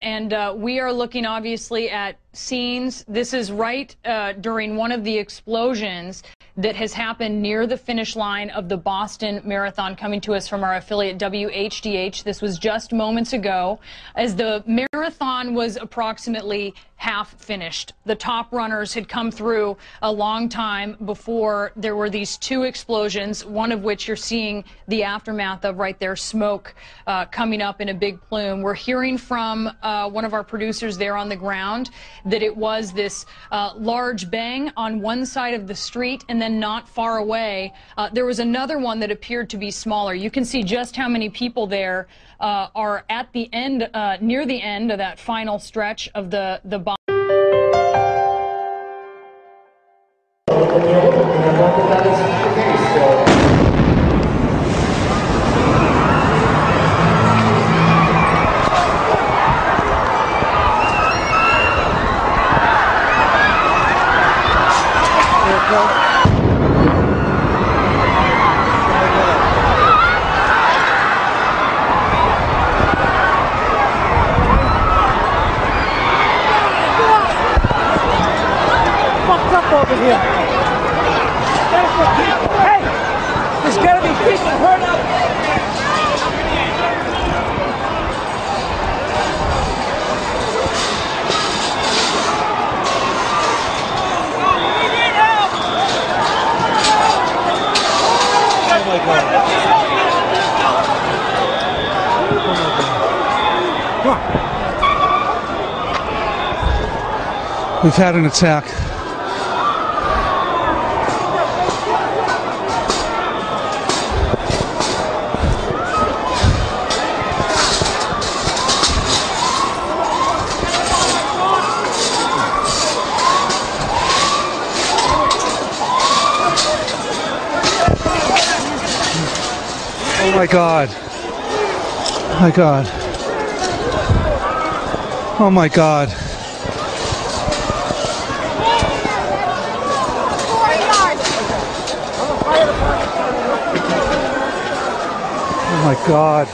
And we are looking obviously at scenes. This is right during one of the explosions that has happened near the finish line of the Boston Marathon, coming to us from our affiliate WHDH. This was just moments ago as the marathon was approximately half finished. The top runners had come through a long time before there were these two explosions, one of which you're seeing the aftermath of right there, smoke coming up in a big plume. We're hearing from one of our producers there on the ground that it was this large bang on one side of the street, and then not far away there was another one that appeared to be smaller. You can see just how many people there are at the end, near the end of that final stretch of the bomb. Over here. Hey, there's gotta be people hurt up. Oh my God. Come on. We've had an attack. Oh my God. Oh my God. Oh my God. Oh my God.